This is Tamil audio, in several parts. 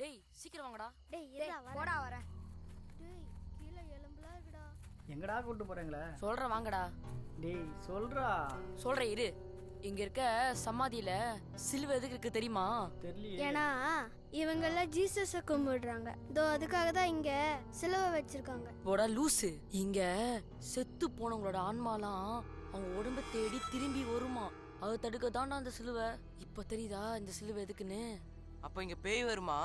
டேய் சீக்கிரம் வாங்கடா. டேய் இருடா போடா வரேன். டேய் கீழ எலும்புலாம் இருக்குடா. எங்கடா கூட்டி போறீங்களா? சொல்ற வாங்கடா. டேய் சொல்றா. சொல்றேன் இரு. இங்க இருக்க சமாதியில சிலுவை எதுக்கு இருக்கு தெரியுமா? தெரியலையே. ஏன்னா இவங்க எல்லாம் ஜீசஸை கும்பிடுறாங்க. இதோ அதுக்காக தான் இங்க சிலுவை வச்சிருக்காங்க. போடா லூசு. இங்க செத்து போனவங்களோட ஆன்மாலாம் அவங்க உடம்ப தேடி திரும்பி வருமா. அதை தடுக்க தாண்டா அந்த சிலுவை. இப்ப தெரியுதா இந்த சிலுவை எதுக்குன்னு? அப்ப இங்க பேய் வருமா?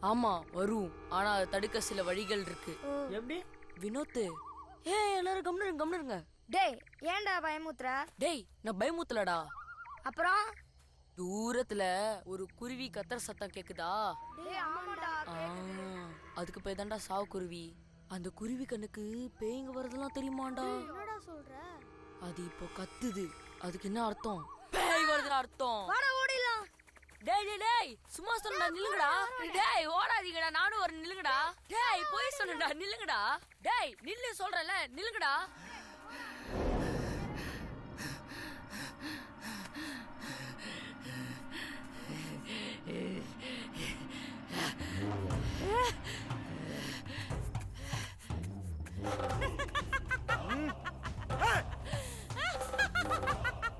ஆமா வரும். ஆனா அதை தடுக்க சில வழிகள் இருக்கு. எப்படி? வினோத் எல்லாரும் கம்னுருங்க. டேய் ஏன்டா பயமுத்துற? டேய் நான் பயமுத்தலடா. அப்புறம் தூரத்துல ஒரு குருவி கத்துற சத்தம் கேக்குதா? டேய் ஆமாடா. அதுக்கு பேர் தாண்டா சாவு குருவி. அந்த குருவி கண்ணுக்கு பேய்ங்க வரதெல்லாம் தெரியுமாண்டா? என்னடா சொல்ற? அது இப்போ கத்துது. அதுக்கு என்ன அர்த்தம்? பேய் வருதுன்னு அர்த்தம். வாடா ஓடிடலாம். டேய் டேய் டேய் சும்மா சொன்னா நில்லுங்கடா. டேய் ஓடாதீங்கடா, நானும் ஒரு நில்லுங்கடா. டேய் போய் சொன்னடா நில்லுங்கடா. டேய் நில்லு சொல்றல நில்லுங்கடா.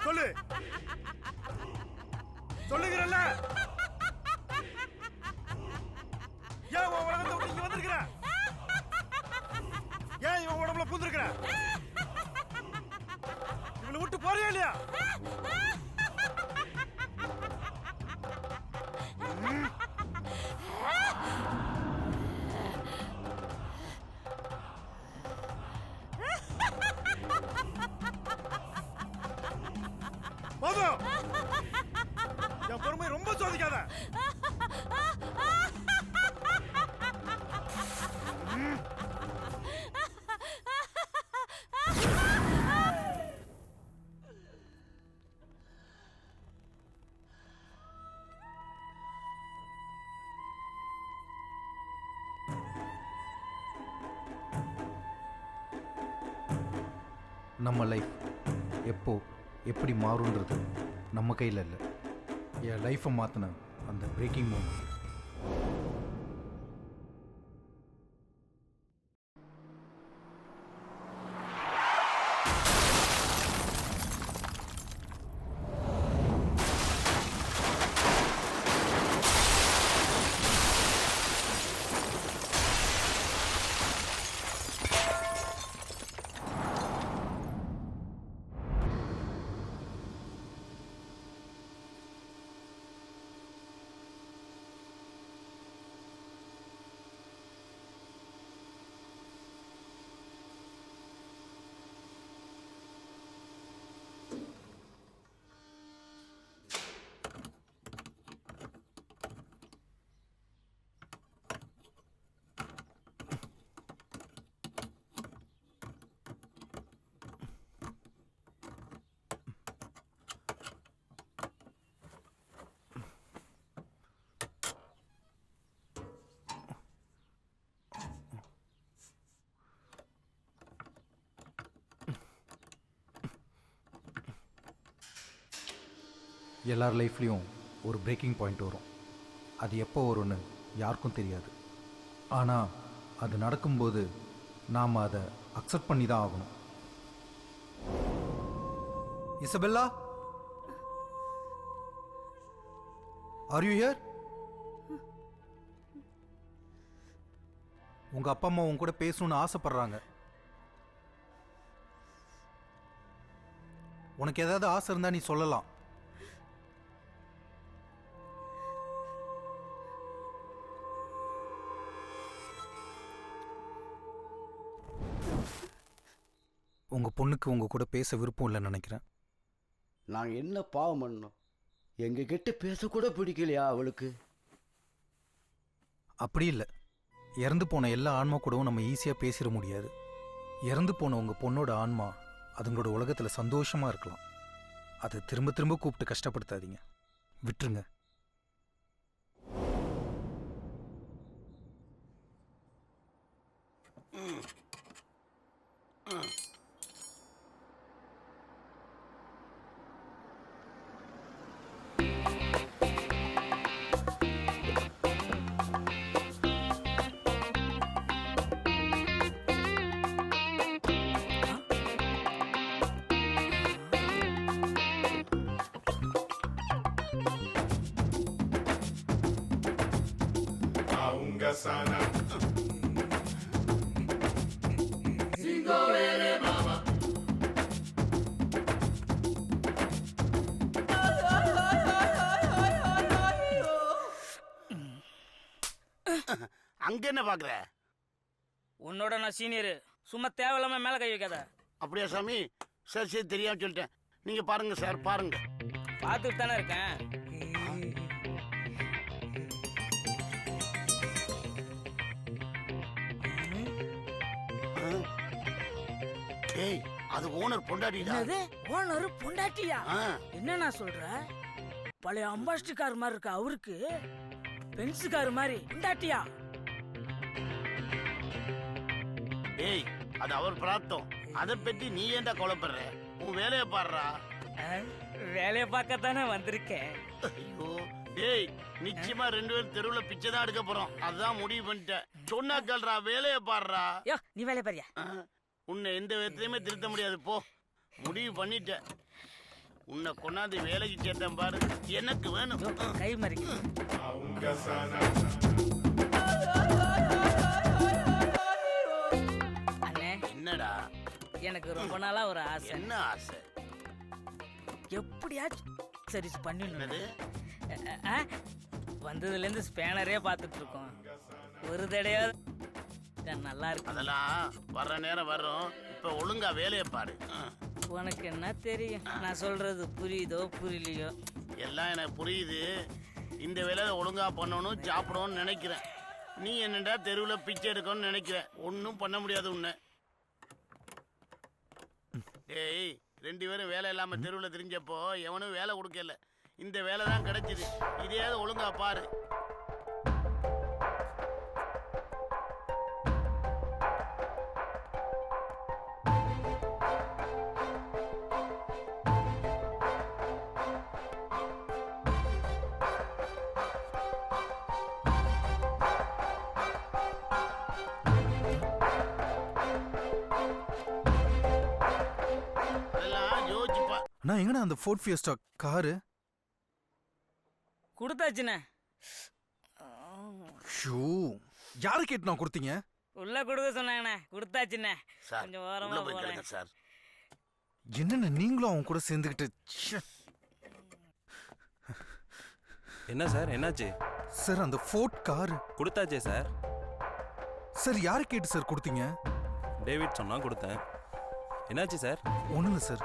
சொல்லு சொல்லுகிறல்ல. ஏன் உன் உலகத்தை விட்டு இங்க வந்திருக்கிற? ஏன் இவன் உடம்புல பூந்திருக்கிற? இவனை விட்டு போறியா இல்லையா? போதும். என் பொறுமை ரொம்ப சோதிக்காத. நம்ம லைஃப் எப்போ எப்படி மாறுன்றது நம்ம கையில் இல்லை. என் லைஃப்பை மாற்றின அந்த பிரேக்கிங் மூமெண்ட். எல்லார் லைஃப்லேயும் ஒரு பிரேக்கிங் பாயிண்ட் வரும். அது எப்போ வரும்னு யாருக்கும் தெரியாது. ஆனால் அது நடக்கும்போது நாம் அதை அக்செப்ட் பண்ணி தான் ஆகணும். Isabella, are you here? உங்க அப்பா அம்மா உங்க கூட பேசணும்னு ஆசைப்படுறாங்க. உனக்கு ஏதாவது ஆசை இருந்தா நீ சொல்லலாம். உங்க பொண்ணுக்கு உங்க கூட பேச விருப்பம் இல்லைன்னு நினைக்கிறேன். நாங்கள் என்ன பாவம் பண்ணோம்? எங்ககிட்ட பேசக்கூட பிடிக்கலையா அவளுக்கு? அப்படி இல்லை. இறந்து போன எல்லா ஆன்மா கூடவும் நம்ம ஈஸியாக பேசிட முடியாது. இறந்து போன உங்கள் பொண்ணோட ஆன்மா அதுங்களோட உலகத்தில் சந்தோஷமாக இருக்கலாம். அதை திரும்ப திரும்ப கூப்பிட்டு கஷ்டப்படுத்தாதீங்க, விட்டுருங்க. அங்க என்ன பாக்குற? உன்னோட நான் சீனியரு, சும்மா தேவையில்லாம மேல கை வைக்காத. அப்படியா சாமி? சரி சரி, தெரியாம சொல்லிட்டேன். நீங்க பாருங்க சார், பாருங்க. பார்த்துட்டு தானே இருக்கேன். ஏய், அது ஓனர் பொண்டாட்டிடா. என்னது, ஓனர் பொண்டாட்டியா? ஆ, என்ன நான் சொல்ற? பழைய அம்பாஸ்டர் கார் மாதிரி இருக்கு அவருக்கு, பென்ஸ் கார் மாதிரி பொண்டாட்டியா? ஏய், அது அவர் பிராப்தம். அதை பத்தி நீ ஏன்டா கவலைப்படுற? உன் வேலையை பாடுறா. வேலையை பார்க்கத்தானே வந்திருக்கேன். ஐயோ டேய், நிச்சயமா 2 பேரும் தெருவுல பிச்சை தான் எடுக்க போறோம். அதான் முடிவு பண்ணிட்டேன். சொன்னா கேள்றா, வேலையை பாடுறா. யோ, நீ வேலையை பாரியா? உன்னை எந்த விதத்திலையுமே திருத்த முடியாது. போ, முடிவு பண்ணிட்டேன். உன்னை கொண்டாந்து வேலைக்கு சேர்த்தேன் பாரு. எனக்கு வேணும். கை மறிக்க. அண்ணே, என்னடா? எனக்கு ரொம்ப நாளா ஒரு ஆசை. என்ன ஆசை? எப்படியாச்சும் சரி பண்ணிடணும். என்னது? வந்ததுல இருந்து ஸ்பேனரே பார்த்துட்டு இருக்கோம். ஒரு தடையாவது நல்லா இருக்கு. அதெல்லாம் வர்ற நேரம் வரும். இப்ப ஒழுங்கா வேலையை பாரு. உனக்கு என்ன தெரியும்? நான் சொல்றது புரியுதோ புரியலையோ? எல்லாம் எனக்கு புரியுது. இந்த வேலையை ஒழுங்கா பண்ணணும், சாப்பிடணும்னு நினைக்கிறேன். நீ என்னடா தெருவில் பிச்சை எடுக்கணும்னு நினைக்கிற. ஒன்றும் பண்ண முடியாது உன்னை. டேய், 2 பேரும் வேலை இல்லாம தெருவில் தெரிஞ்சப்போ எவனும் வேலை கொடுக்கல. இந்த வேலை தான் கிடைச்சிது. இதையாவது ஒழுங்கா பாரு. அதெல்லாம் யோசிச்சுப்பா. அண்ணா எங்கண்ணா அந்த ஃபோர்ட் ஃபியஸ்டா காரு? கொடுத்தாச்சுண்ணே. ஷூ, யாரு கேட்டு நான் கொடுத்தீங்க? உள்ள கொடுக்க சொன்னாங்கண்ணே, கொடுத்தாச்சுண்ணே. சார், கொஞ்சம் உள்ள ஓரமா போய் போறேன். கேளுங்க சார். என்னண்ணா நீங்களும் அவன் கூட சேர்ந்துக்கிட்டு? ச்சே. என்ன சார், என்னாச்சு? சார் அந்த ஃபோர்ட் காரு. கொடுத்தாச்சே சார். சார் யாரு கேட்டு சார் கொடுத்தீங்க? டேவிட் சொன்னா கொடுத்தேன். என்னாச்சு சார்? ஒன்றும் இல்லை சார்,